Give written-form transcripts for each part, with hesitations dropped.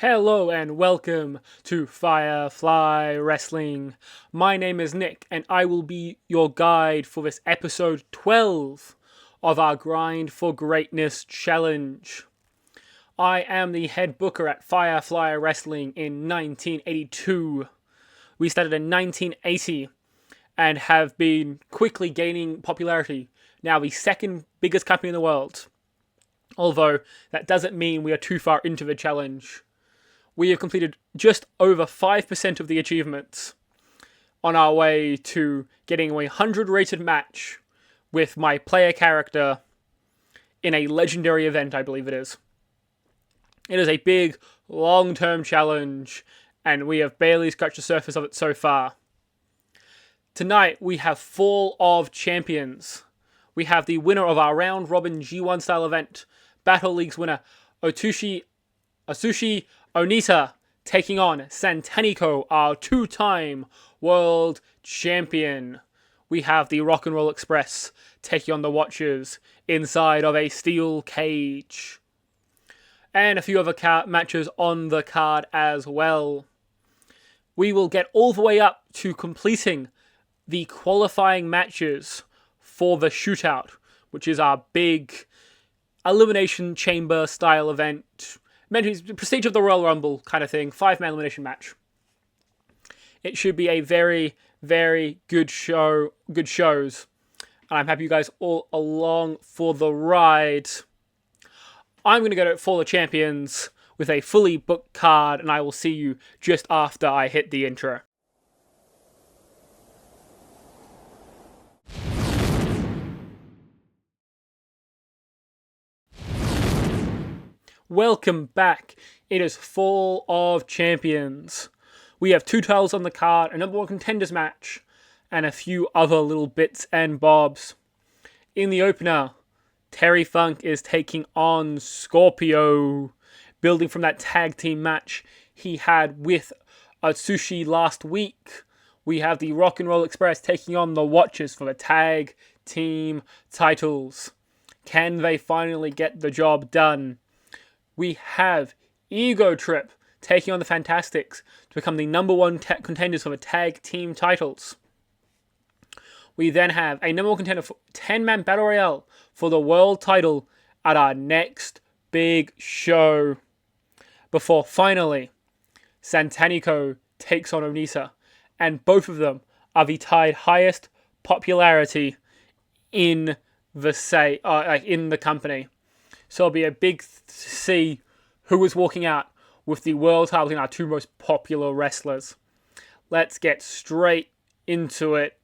Hello and welcome to Firefly Wrestling. My name is Nick and I will be your guide for this episode 12 of our Grind for Greatness challenge. I am the head booker at Firefly Wrestling in 1982. We started in 1980 and have been quickly gaining popularity. Now the second biggest company in the world. Although that doesn't mean we are too far into the challenge. We have completed just over 5% of the achievements on our way to getting a 100 rated match with my player character in a legendary event, I believe it is. It is a big, long-term challenge, and we have barely scratched the surface of it so far. Tonight, we have Fall of Champions. We have the winner of our round-robin G1 style event, Battle League's winner, Atsushi Onita, taking on Satanico, our two-time world champion. We have the Rock and Roll Express taking on the Watchers inside of a steel cage. And a few other matches on the card as well. We will get all the way up to completing the qualifying matches for the shootout, which is our big elimination chamber style event. Meant to be the prestige of the Royal Rumble kind of thing. 5-man elimination match. It should be a very, very good show. Good shows. And I'm happy you guys all along for the ride. I'm going to go to Fall of Champions with a fully booked card, and I will see you just after I hit the intro. Welcome back. It is Fall of Champions. We have 2 titles on the card, a number 1 contenders match, and a few other little bits and bobs. In the opener, Terry Funk is taking on Scorpio, building from that tag team match he had with Atsushi last week. We have the Rock and Roll Express taking on the Watchers for the tag team titles. Can they finally get the job done? We have Ego Trip taking on the Fantastics to become the number 1 contenders for the tag team titles. We then have a number 1 contender for 10-man Battle Royale for the world title at our next big show. Before finally, Satanico takes on Onita, and both of them are the tied highest popularity in the company. So it'll be a big see who is walking out with the world title in our 2 most popular wrestlers. Let's get straight into it.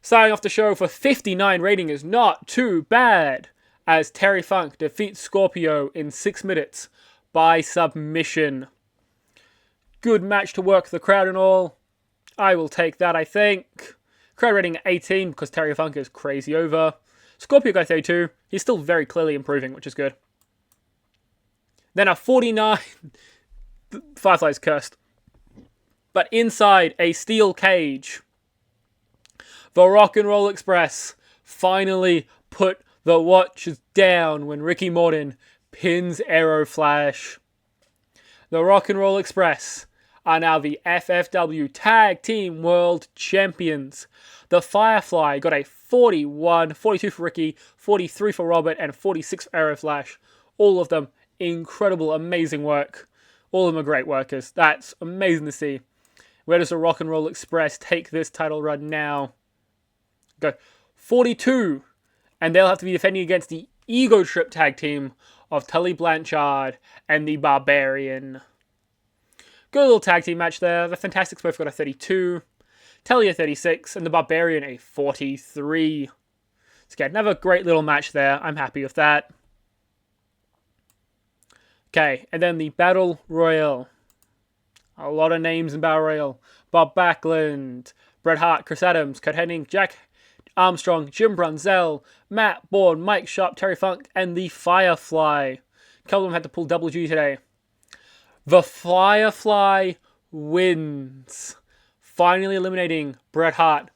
Starting off the show for 59 rating is not too bad, as Terry Funk defeats Scorpio in 6 minutes by submission. Good match to work the crowd and all. I will take that, I think. Crowd rating 18 because Terry Funk is crazy over. Scorpio got 32. He's still very clearly improving, which is good. Then a 49. Firefly's cursed. But inside a steel cage, the Rock and Roll Express finally put the Watchers down when Ricky Morton pins Aero Flash. The Rock and Roll Express are now the FFW Tag Team World Champions. The Firefly got a 41, 42 for Ricky, 43 for Robert, and 46 for Aero Flash. All of them incredible, amazing work. All of them are great workers. That's amazing to see. Where does the Rock and Roll Express take this title run now? Go 42, and they'll have to be defending against the Ego Trip tag team of Tully Blanchard and the Barbarian. Good little tag team match there. The Fantastics both got a 32, Tully a 36, and the Barbarian a 43. So again, another great little match there. I'm happy with that. Okay, and then the Battle Royal. A lot of names in Battle Royal. Bob Backlund, Bret Hart, Chris Adams, Kurt Hennig, Jack Armstrong, Jim Brunzell, Matt Bourne, Mike Sharp, Terry Funk, and the Firefly. A couple of them had to pull double duty today. The Firefly wins, finally eliminating Bret Hart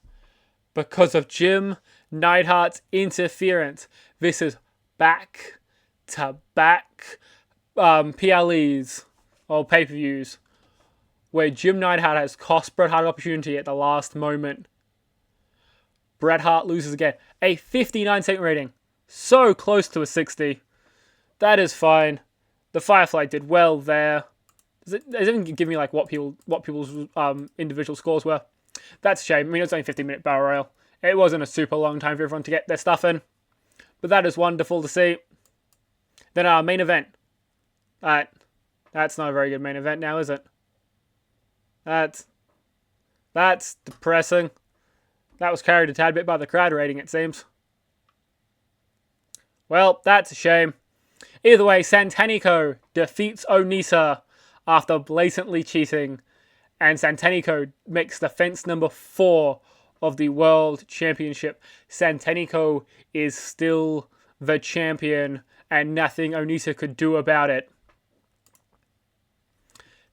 because of Jim Neidhart's interference. This is back-to-back PLEs or pay-per-views where Jim Neidhart has cost Bret Hart an opportunity at the last moment. Bret Hart loses again. A 59 segment rating. So close to a 60. That is fine. The Firefly did well there. Does it even give me like what people's individual scores were? That's a shame. I mean, it's only a 50-minute battle royal. It wasn't a super long time for everyone to get their stuff in. But that is wonderful to see. Then our main event. That's not a very good main event now, is it? That's depressing. That was carried a tad bit by the crowd rating, it seems. Well, that's a shame. Either way, Satanico defeats Onita after blatantly cheating, and Satanico makes defense number 4 of the World Championship. Satanico is still the champion, and nothing Onita could do about it.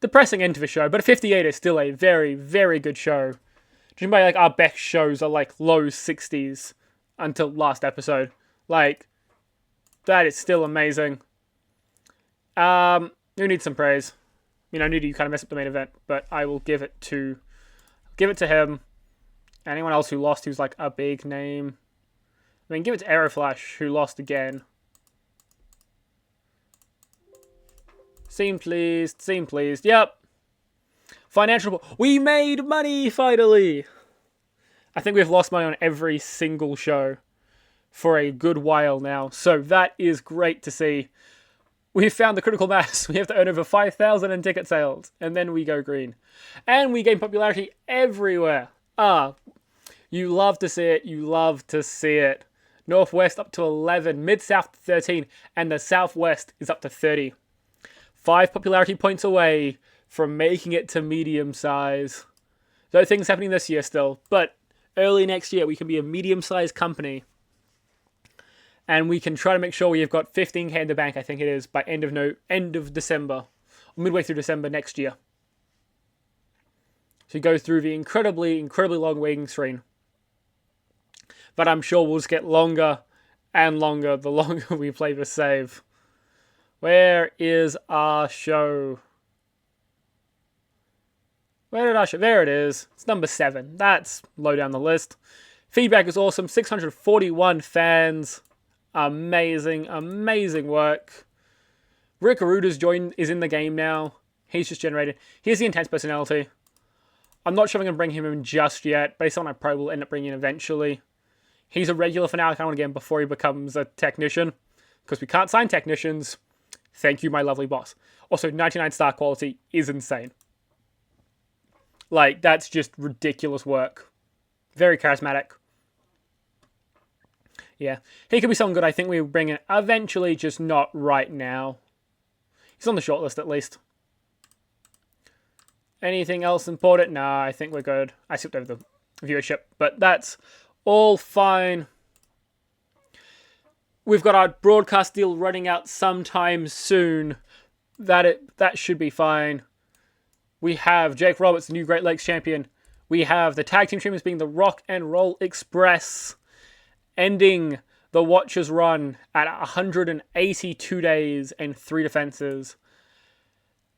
Depressing end to the show, but a 58 is still a very, very good show. Judging by like our best shows are like low 60s until last episode. Like, that is still amazing. Who needs some praise? I mean, I knew you kind of messed up the main event, but I will give it to him. Anyone else who lost who's like a big name? I mean, give it to Aeroflash, who lost again. Seem pleased. Yep. Financial. We made money, finally! I think we've lost money on every single show for a good while now. So that is great to see. We've found the critical mass. We have to earn over 5,000 in ticket sales. And then we go green. And we gain popularity everywhere. You love to see it. You love to see it. Northwest up to 11. Mid-South 13. And the Southwest is up to 30. 5 popularity points away from making it to medium size. Those things happening this year still, but early next year we can be a medium-sized company, and we can try to make sure we have got 15k in the bank. I think it is by end of December, or midway through December next year. So you go through the incredibly long waiting screen, but I'm sure we'll just get longer and longer the longer we play the save. Where is our show? Where did our show? There it is. It's number 7. That's low down the list. Feedback is awesome. 641 fans. Amazing, amazing work. Rick Aruda's is in the game now. He's just generated. Here's the intense personality. I'm not sure if I'm going to bring him in just yet, but he's someone I probably will end up bringing in eventually. He's a regular for now. I kind of want to get him before he becomes a technician, because we can't sign technicians. Thank you, my lovely boss. Also, 99 star quality is insane. Like, that's just ridiculous work. Very charismatic. Yeah. He could be someone good. I think we bring in eventually, just not right now. He's on the shortlist at least. Anything else important? Nah, I think we're good. I skipped over the viewership, but that's all fine. We've got our broadcast deal running out sometime soon. That should be fine. We have Jake Roberts, the new Great Lakes champion. We have the tag team champions being the Rock and Roll Express, ending the Watchers run at 182 days and 3 defenses.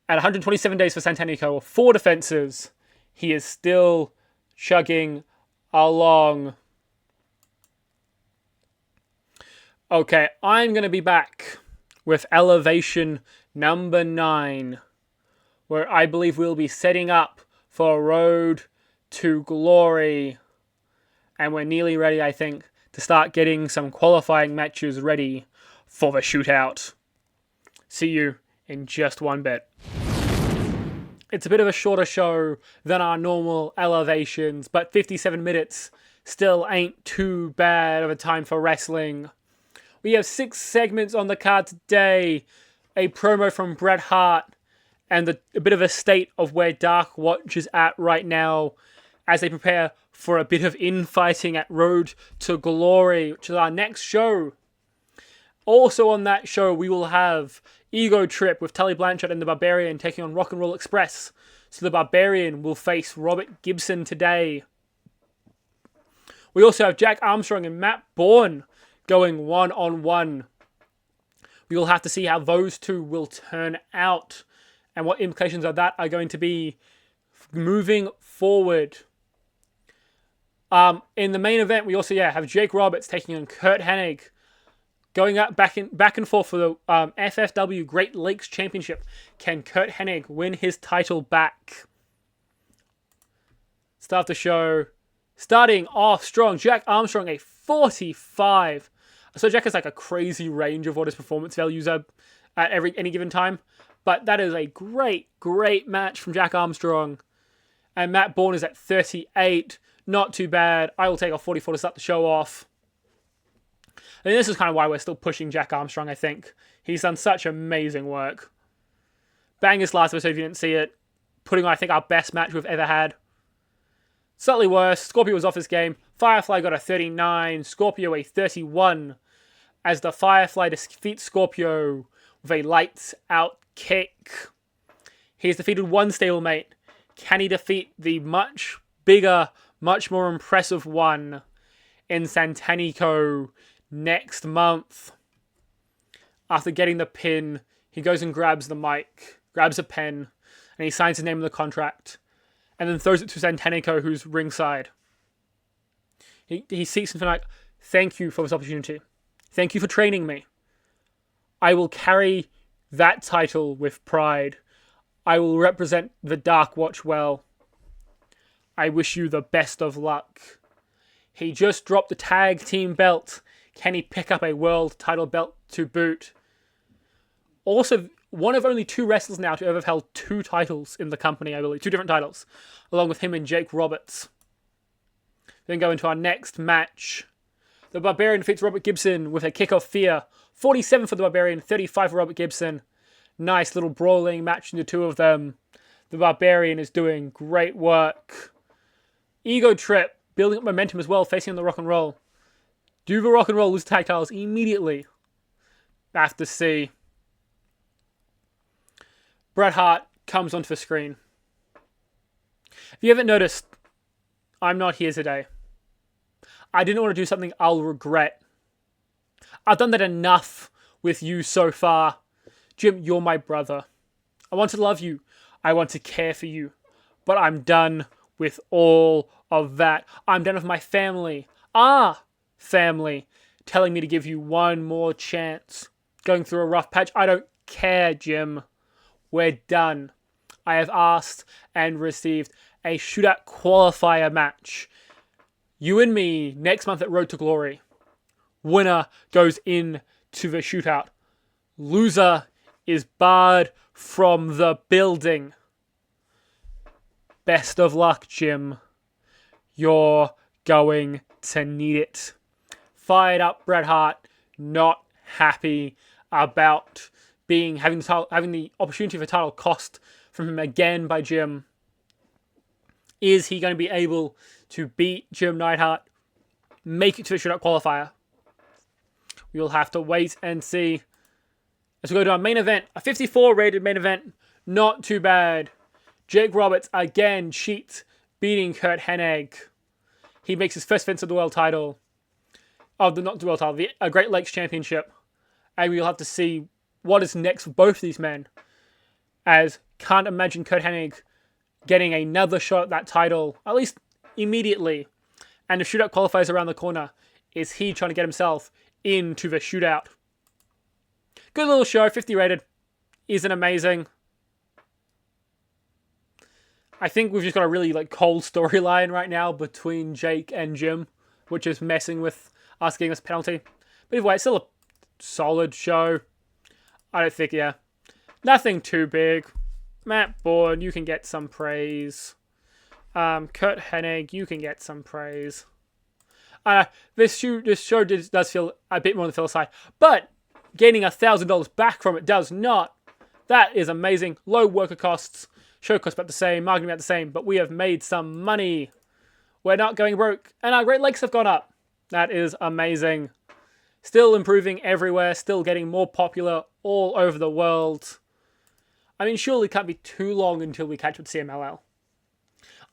At 127 days for Satanico, 4 defenses. He is still chugging along. Okay, I'm going to be back with Elevation number 9, where I believe we'll be setting up for Road to Glory. And we're nearly ready, I think, to start getting some qualifying matches ready for the shootout. See you in just one bit. It's a bit of a shorter show than our normal Elevations, but 57 minutes still ain't too bad of a time for wrestling. We have 6 segments on the card today. A promo from Bret Hart, and a bit of a state of where Dark Watch is at right now as they prepare for a bit of infighting at Road to Glory, which is our next show. Also on that show, we will have Ego Trip with Tully Blanchard and the Barbarian taking on Rock and Roll Express. So the Barbarian will face Robert Gibson today. We also have Jack Armstrong and Matt Bourne going one-on-one We will have to see how those two will turn out and what implications of that are going to be moving forward. In the main event, we also have Jake Roberts taking on Curt Hennig, going up back and forth for the FFW Great Lakes Championship. Can Curt Hennig win his title back? Start the show. Starting off strong, Jack Armstrong, a 45. So Jack has like a crazy range of what his performance values are at any given time. But that is a great, great match from Jack Armstrong. And Matt Bourne is at 38. Not too bad. I will take a 44 to start the show off. And this is kind of why we're still pushing Jack Armstrong, I think. He's done such amazing work. Bangers last episode if you didn't see it. Putting on, I think, our best match we've ever had. Slightly worse. Scorpio was off his game. Firefly got a 39. Scorpio a 31. As the Firefly defeats Scorpio with a lights out kick. He's defeated one stablemate. Can he defeat the much bigger, much more impressive one in Satanico next month? After getting the pin, he goes and grabs the mic, grabs a pen, and he signs his name in the contract, and then throws it to Satanico, who's ringside. He seeks him like, thank you for this opportunity. Thank you for training me. I will carry that title with pride. I will represent the Dark Watch well. I wish you the best of luck. He just dropped the tag team belt. Can he pick up a world title belt to boot? Also, one of only 2 wrestlers now to ever have held 2 titles in the company, I believe. 2 different titles. Along with him and Jake Roberts. Then go into our next match. The Barbarian defeats Robert Gibson with a kick of fear. 47 for the Barbarian, 35 for Robert Gibson. Nice little brawling match between the two of them. The Barbarian is doing great work. Ego Trip, building up momentum as well, facing on the Rock and Roll. Do the Rock and Roll lose tag titles immediately? Have to see. Bret Hart comes onto the screen. If you haven't noticed, I'm not here today. I didn't want to do something I'll regret. I've done that enough with you so far. Jim, you're my brother. I want to love you. I want to care for you. But I'm done with all of that. I'm done with my family. Family. Telling me to give you one more chance. Going through a rough patch. I don't care, Jim. We're done. I have asked and received a shootout qualifier match. You and me next month at Road to Glory. Winner goes in to the shootout. Loser is barred from the building. Best of luck, Jim. You're going to need it. Fired up Bret Hart, not happy about having the opportunity for title cost from him again by Jim. Is he going to be able to beat Jim Neidhart, make it to the shootout qualifier? We will have to wait and see. As we go to our main event, a 54 rated main event, not too bad. Jake Roberts again cheats, beating Curt Hennig. He makes his first defense of the world title. Not the world title, the Great Lakes Championship. And we'll have to see what is next for both of these men. As can't imagine Curt Hennig getting another shot at that title, at least immediately. And the shootout qualifiers around the corner. Is he trying to get himself into the shootout? Good little show, 50 rated. Isn't amazing. I think we've just got a really cold storyline right now between Jake and Jim, which is messing with us getting this penalty. But either way, it's still a solid show. I don't think, nothing too big. Matt Bourne, you can get some praise. Curt Hennig, you can get some praise. This show does feel a bit more on the filler side, but gaining $1,000 back from it does not. That is amazing. Low worker costs. Show costs about the same. Marketing about the same. But we have made some money. We're not going broke. And our Great Lakes have gone up. That is amazing. Still improving everywhere. Still getting more popular all over the world. I mean, surely it can't be too long until we catch up with CMLL.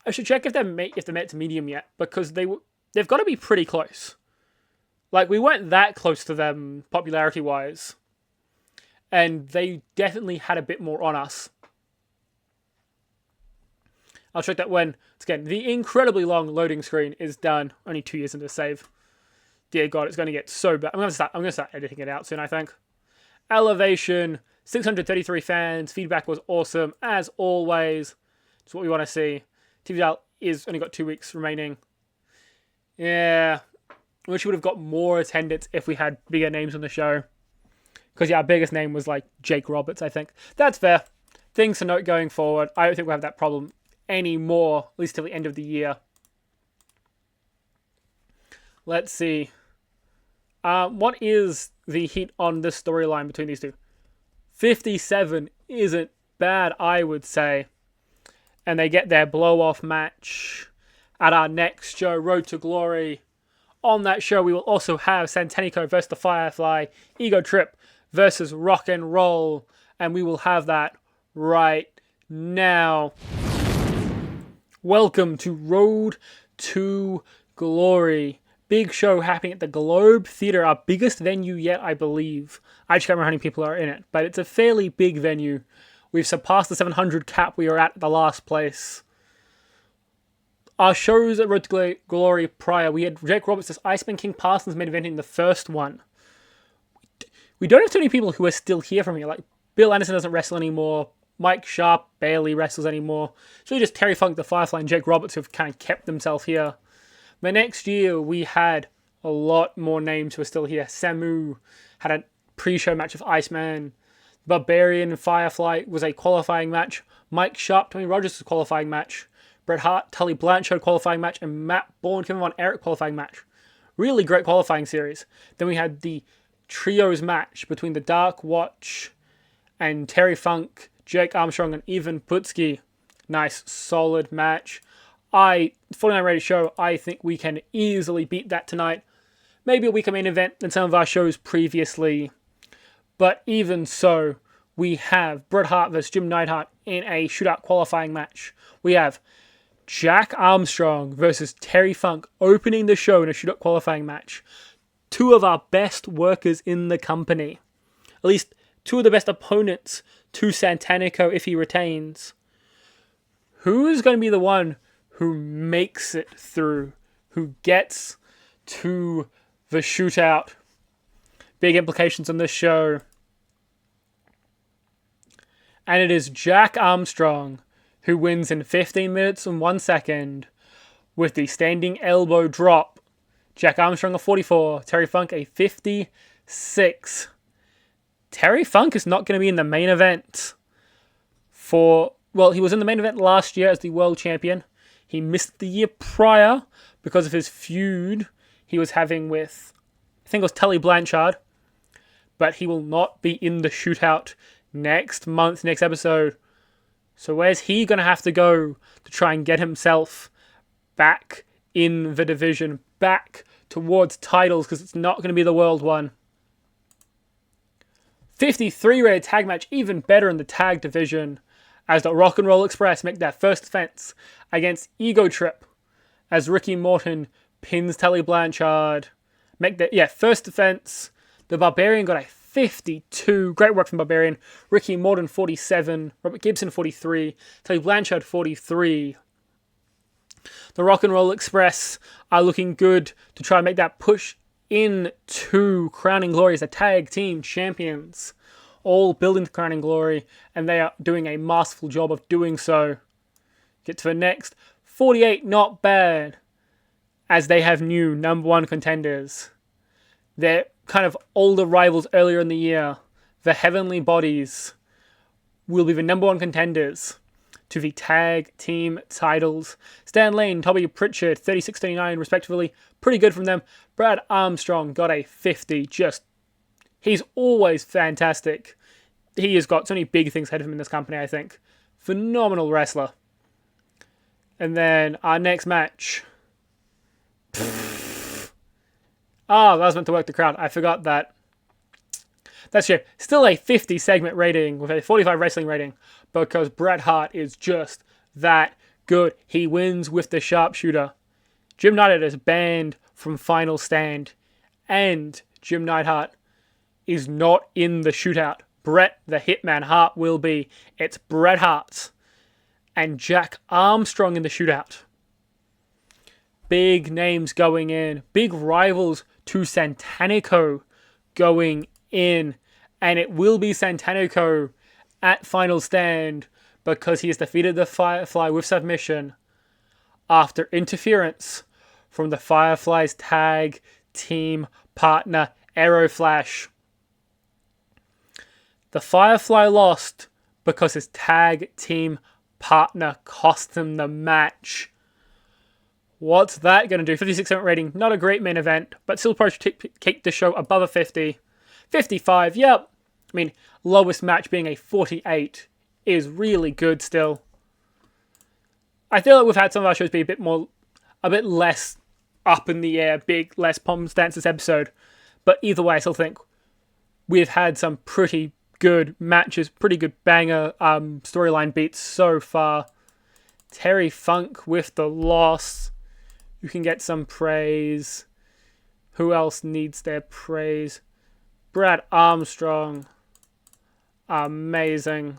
I should check if they're made it to medium yet. Because they've got to be pretty close. We weren't that close to them popularity-wise. and they definitely had a bit more on us. I'll check that when, again, the incredibly long loading screen is done. Only 2 years into save. Dear God, it's going to get so bad. I'm going to start editing it out soon, I think. Elevation, 633 fans. Feedback was awesome, as always. It's what we want to see. TV dial is only got 2 weeks remaining. Yeah, I wish we would have got more attendance if we had bigger names on the show. Because, yeah, our biggest name was, like, Jake Roberts, I think. That's fair. Things to note going forward. I don't think we'll have that problem anymore, at least till the end of the year. Let's see. What is the heat on this storyline between these two? 57 isn't bad, I would say. And they get their blow-off match at our next show, Road to Glory. On that show, we will also have Satanico versus the Firefly, Ego Trip versus Rock and Roll, and we will have that right now. Welcome to Road to Glory. Big show happening at the Globe Theatre, our biggest venue yet, I believe. I just can't remember how many people are in it, but it's a fairly big venue. We've surpassed the 700 cap we were at the last place. Our shows at Road to Glory prior, we had Jake Roberts as Iceman King Parsons main event in the first one. We don't have too many people who are still here from here. Like, Bill Anderson doesn't wrestle anymore. Mike Sharp barely wrestles anymore. It's really just Terry Funk, the Firefly, and Jake Roberts who have kind of kept themselves here. But next year, we had a lot more names who are still here. Samu had a pre-show match with Iceman. Barbarian and Firefly was a qualifying match. Mike Sharp, Tony Rogers was a qualifying match. Bret Hart, Tully Blanchard qualifying match. And Matt Bourne, Kevin Von Erich qualifying match. Really great qualifying series. Then we had the trios match between the Dark Watch and Terry Funk, Jake Armstrong, and Ivan Putski. Nice, solid match. 49 rated show, I think we can easily beat that tonight. Maybe a weaker main event than some of our shows previously. But even so, we have Bret Hart versus Jim Neidhart in a shootout qualifying match. We have Jack Armstrong versus Terry Funk opening the show in a shootout qualifying match. Two of our best workers in the company. At least two of the best opponents to Satanico if he retains. Who is going to be the one who makes it through? Who gets to the shootout? Big implications on this show. And it is Jack Armstrong who wins in 15 minutes and 1 second with the standing elbow drop. Jack Armstrong a 44, Terry Funk a 56. Terry Funk is not going to be in the main event he was in the main event last year as the world champion. He missed the year prior because of his feud he was having with, I think it was Tully Blanchard. But he will not be in the shootout next month, next episode. So where's he going to have to go to try and get himself back in the division, back towards titles, because it's not going to be the world one. 53 rated tag match, even better in the tag division, as the Rock and Roll Express make their first defense against Ego Trip, as Ricky Morton pins Tully Blanchard. First defense. The Barbarian got a 52. Great work from Barbarian. Ricky Morton 47. Robert Gibson 43. Tully Blanchard 43. The Rock and Roll Express are looking good to try and make that push into Crowning Glory as a tag team champions. All building to Crowning Glory, and they are doing a masterful job of doing so. Get to the next. 48, not bad, as they have new number one contenders. Their kind of older rivals earlier in the year, the Heavenly Bodies, will be the number one contenders to the tag team titles. Stan Lane, Toby Pritchard, 36-39 respectively. Pretty good from them. Brad Armstrong got a 50. He's always fantastic. He has got so many big things ahead of him in this company, I think. Phenomenal wrestler. And then our next match. That was meant to work the crowd. I forgot that. That's true. Still a 50 segment rating with a 45 wrestling rating because Bret Hart is just that good. He wins with the sharpshooter. Jim Neidhart is banned from Final Stand, and Jim Neidhart is not in the shootout Bret the Hitman Hart will be. It's Bret Hart and Jack Armstrong in the shootout. Big names going in. Big rivals to Satanico going in. And it will be Satanico at Final Stand because he has defeated the Firefly with submission after interference from the Firefly's tag team partner Aeroflash. The Firefly lost because his tag team partner cost him the match. What's that going to do? 56% rating, not a great main event, but still probably should take the show above a 50. 55, yep. I mean, lowest match being a 48 is really good still. I feel like we've had some of our shows be a bit less up in the air, less pomp stance this episode. But either way, I still think we've had some pretty good matches, pretty good banger storyline beats so far. Terry Funk with the loss. You can get some praise. Who else needs their praise? Brad Armstrong. Amazing.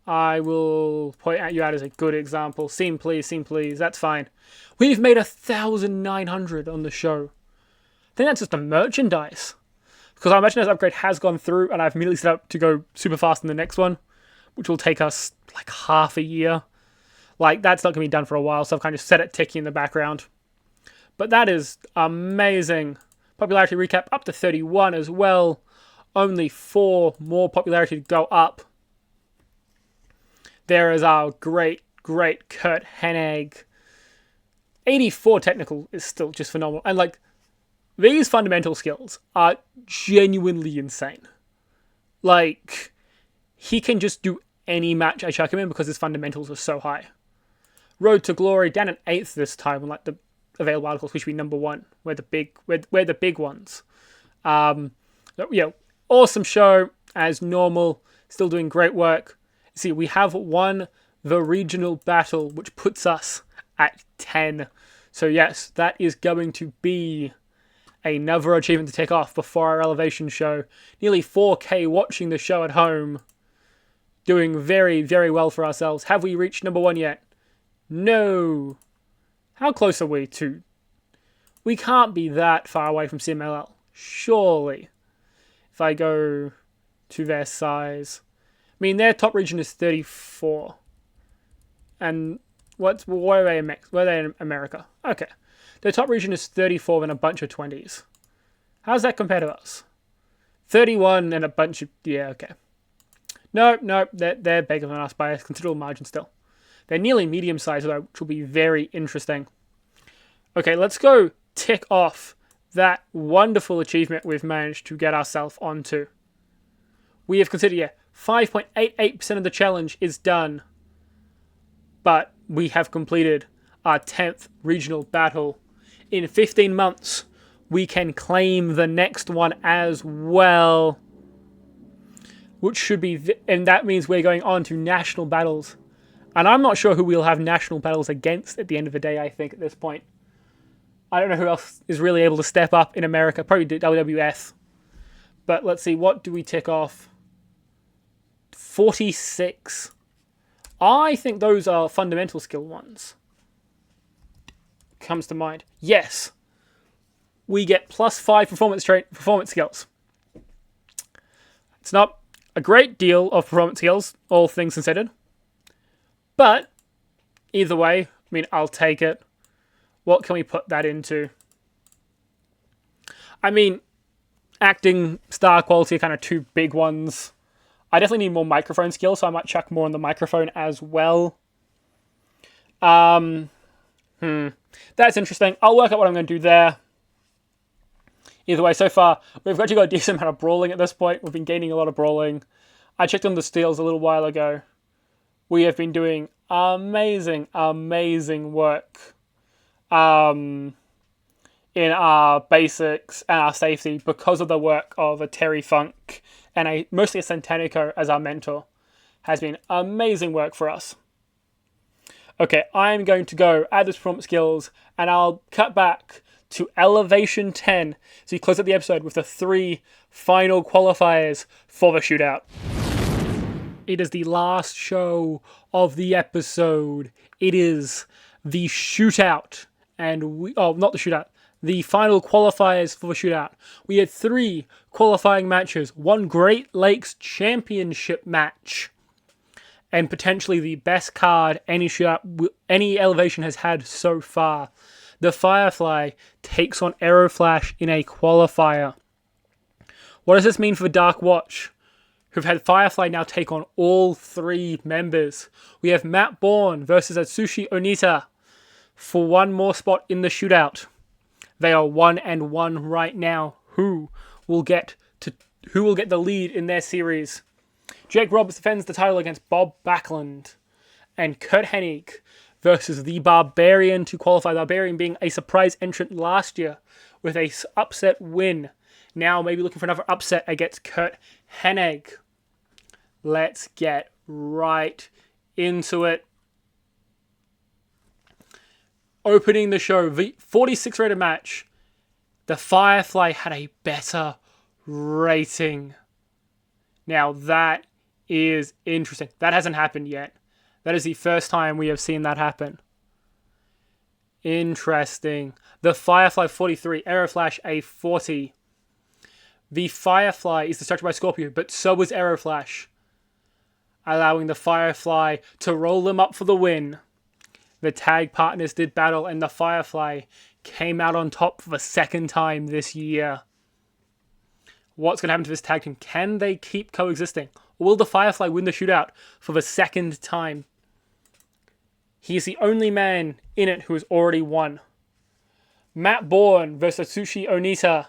I will point you out as a good example. Scene please. That's fine. We've made 1,900 on the show. I think that's just the merchandise. Because our merchandise upgrade has gone through and I've immediately set up to go super fast in the next one, which will take us like half a year. Like, that's not going to be done for a while, so I've kind of set it ticking in the background. But that is amazing. Popularity recap up to 31 as well. Only 4 more popularity to go up. There is our great Kurt Hennig. 84 technical is still just phenomenal. And like, these fundamental skills are genuinely insane. Like, he can just do any match I chuck him in because his fundamentals are so high. Road to Glory down at 8th this time, like the available articles, we should be number 1. We're the big ones. Awesome show as normal. Still doing great work. See, we have won the regional battle, which puts us at 10. So yes, that is going to be another achievement to take off before our elevation show. Nearly 4K watching the show at home. Doing very, very well for ourselves. Have we reached number 1 yet? No. How close are we to? We can't be that far away from CMLL. Surely. If I go to their size. I mean, their top region is 34. And where are they in America? Okay. Their top region is 34 and a bunch of 20s. How's that compare to us? 31 and a bunch of... Yeah, okay. No, they're bigger than us by a considerable margin still. They're nearly medium-sized, though, which will be very interesting. Okay, let's go tick off that wonderful achievement we've managed to get ourselves onto. We have considered, 5.88% of the challenge is done. But we have completed our 10th regional battle. In 15 months, we can claim the next one as well. Which should be... And that means we're going on to national battles. And I'm not sure who we'll have national battles against at the end of the day, I think, at this point. I don't know who else is really able to step up in America. Probably WWF. But let's see, what do we tick off? 46. I think those are fundamental skill ones. Comes to mind. Yes. We get +5 performance skills. It's not a great deal of performance skills, all things considered. But, either way, I mean, I'll take it. What can we put that into? I mean, acting, star quality are kind of 2 big ones. I definitely need more microphone skills, so I might chuck more on the microphone as well. That's interesting. I'll work out what I'm going to do there. Either way, so far, we've actually got a decent amount of brawling at this point. We've been gaining a lot of brawling. I checked on the steals a little while ago. We have been doing amazing work in our basics and our safety because of the work of a Terry Funk and mostly a Satanico as our mentor. Has been amazing work for us. Okay, I'm going to go add this performance skills and I'll cut back to Elevation 10. So you close out the episode with the 3 final qualifiers for the shootout. It is the last show of the episode. It is the shootout. And not the shootout. The final qualifiers for the shootout. We had 3 qualifying matches. 1 Great Lakes Championship match. And potentially the best card any Elevation has had so far. The Firefly takes on Aeroflash in a qualifier. What does this mean for the Dark Watch, who've had Firefly now take on all 3 members? We have Matt Bourne versus Atsushi Onita for 1 more spot in the shootout. They are 1-1 right now. Who will get the lead in their series? Jake Roberts defends the title against Bob Backlund. And Kurt Hennig versus the Barbarian to qualify. The Barbarian being a surprise entrant last year with a upset win. Now maybe looking for another upset against Kurt Hennig. Let's get right into it. Opening the show, the 46 rated match. The Firefly had a better rating. Now that is interesting. That hasn't happened yet. That is the first time we have seen that happen. Interesting. The Firefly 43, Aeroflash a 40. The Firefly is distracted by Scorpio, but so is Aeroflash, allowing the Firefly to roll them up for the win. The tag partners did battle, and the Firefly came out on top for the 2nd time this year. What's going to happen to this tag team? Can they keep coexisting? Or will the Firefly win the shootout for the 2nd time? He is the only man in it who has already won. Matt Bourne versus Atsushi Onita.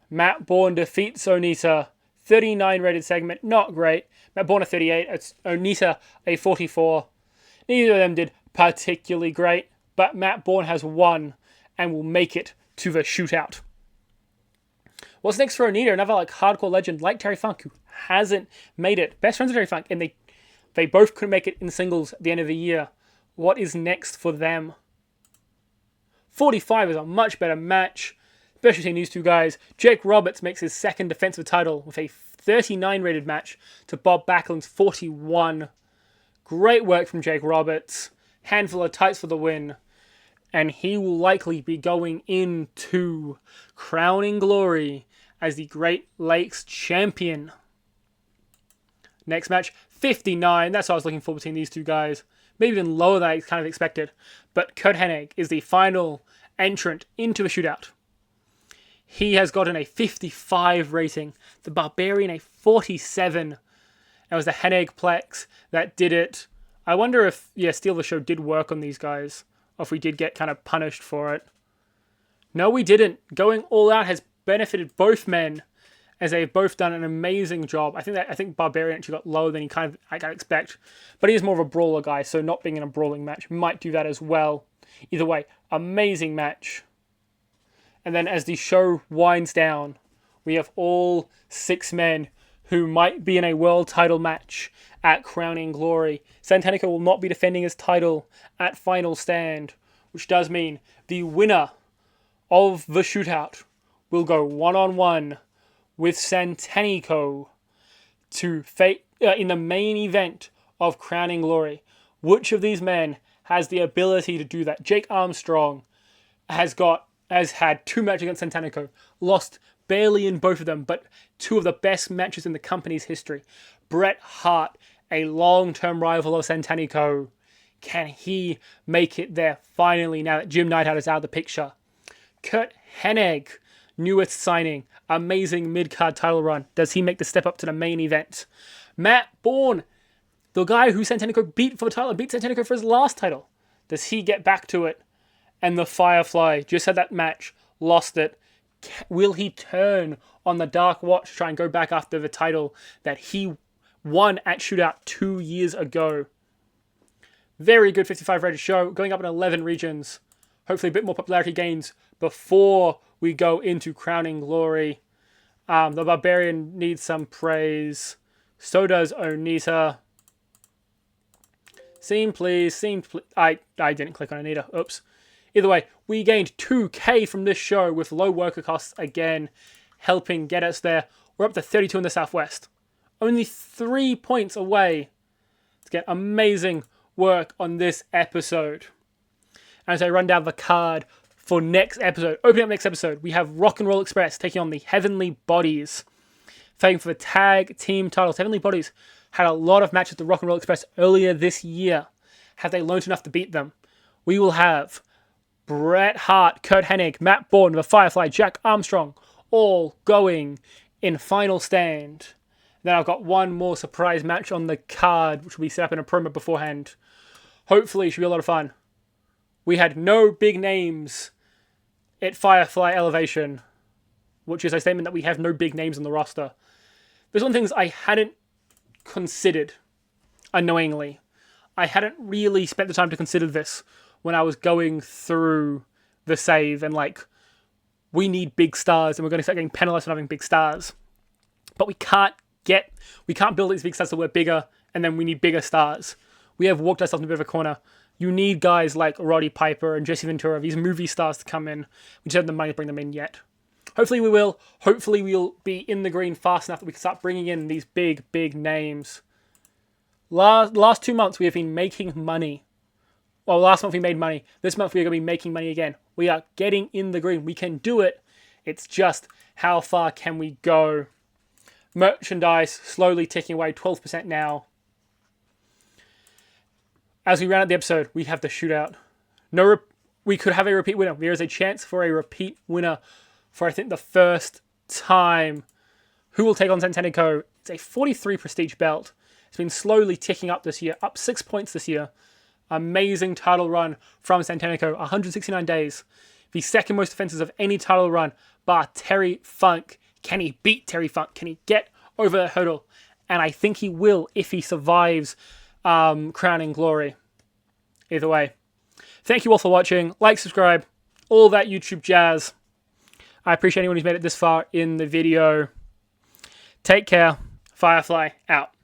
Matt Bourne defeats Onita. 39 rated segment, not great. Matt Bourne a 38, Onita a 44. Neither of them did particularly great, but Matt Bourne has won and will make it to the shootout. What's next for Onita? Another hardcore legend like Terry Funk, who hasn't made it. Best friends with Terry Funk, and they both couldn't make it in singles at the end of the year. What is next for them? 45 is a much better match, especially between these 2 guys. Jake Roberts makes his 2nd defensive title with a 39 rated match to Bob Backlund's 41. Great work from Jake Roberts. Handful of tights for the win. And he will likely be going into crowning glory as the Great Lakes champion. Next match, 59. That's what I was looking for between these 2 guys. Maybe even lower than I kind of expected. But Kurt Hennig is the final entrant into the shootout. He has gotten a 55 rating. The Barbarian a 47. It was the Hennig Plex that did it. I wonder if, Steal the Show did work on these guys. Or if we did get kind of punished for it. No, we didn't. Going all out has benefited both men, as they've both done an amazing job. I think Barbarian actually got lower than I can expect. But he is more of a brawler guy, so not being in a brawling match might do that as well. Either way, amazing match. And then as the show winds down, we have all 6 men who might be in a world title match at Crowning Glory. Satanico will not be defending his title at Final Stand, which does mean the winner of the shootout will go 1-on-1 with Satanico to in the main event of Crowning Glory. Which of these men has the ability to do that? Jake Armstrong has had 2 matches against Satanico, lost barely in both of them, but 2 of the best matches in the company's history. Bret Hart, a long-term rival of Satanico. Can he make it there finally now that Jim Neidhart is out of the picture? Kurt Hennig, newest signing, amazing mid-card title run. Does he make the step up to the main event? Matt Bourne, the guy who Satanico beat for the title, beat Satanico for his last title. Does he get back to it? And the Firefly just had that match, lost it. Will he turn on the Dark Watch to try and go back after the title that he won at Shootout 2 years ago? Very good 55 rated show, going up in 11 regions. Hopefully a bit more popularity gains before we go into Crowning Glory. The Barbarian needs some praise. So does Onita. Scene please. I didn't click on Onita. Oops. Either way, we gained 2K from this show with low worker costs again, helping get us there. We're up to 32 in the Southwest. Only 3 points away to get amazing work on this episode. And as I run down the card for next episode, opening up next episode, we have Rock and Roll Express taking on the Heavenly Bodies, fighting for the tag team titles. Heavenly Bodies had a lot of matches with the Rock and Roll Express earlier this year. Have they learned enough to beat them? We will have Bret Hart, Kurt Hennig, Matt Bourne, the Firefly, Jack Armstrong, all going in Final Stand. Then I've got one more surprise match on the card, which will be set up in a promo beforehand. Hopefully, it should be a lot of fun. We had no big names at Firefly Elevation, which is a statement that we have no big names on the roster. There's one of the things I hadn't considered, unknowingly. I hadn't really spent the time to consider this when I was going through the save and we need big stars and we're going to start getting penalized for having big stars. But we can't build these big stars so we're bigger and then we need bigger stars. We have walked ourselves in a bit of a corner. You need guys like Roddy Piper and Jesse Ventura, these movie stars, to come in. We just haven't the money to bring them in yet. Hopefully we will. Hopefully we'll be in the green fast enough that we can start bringing in these big names. Last 2 months we have been making money. Well, last month we made money. This month we are going to be making money again. We are getting in the green. We can do it. It's just how far can we go? Merchandise slowly ticking away, 12% now. As we round out the episode, we have the shootout. We could have a repeat winner. There is a chance for a repeat winner for, I think, the first time. Who will take on Satanico? It's a 43 prestige belt. It's been slowly ticking up this year, up 6 points this year. Amazing title run from Satanico, 169 days. The second most defenses of any title run, bar Terry Funk. Can he beat Terry Funk? Can he get over the hurdle? And I think he will if he survives Crowning Glory. Either way, thank you all for watching. Like, subscribe, all that YouTube jazz. I appreciate anyone who's made it this far in the video. Take care. Firefly out.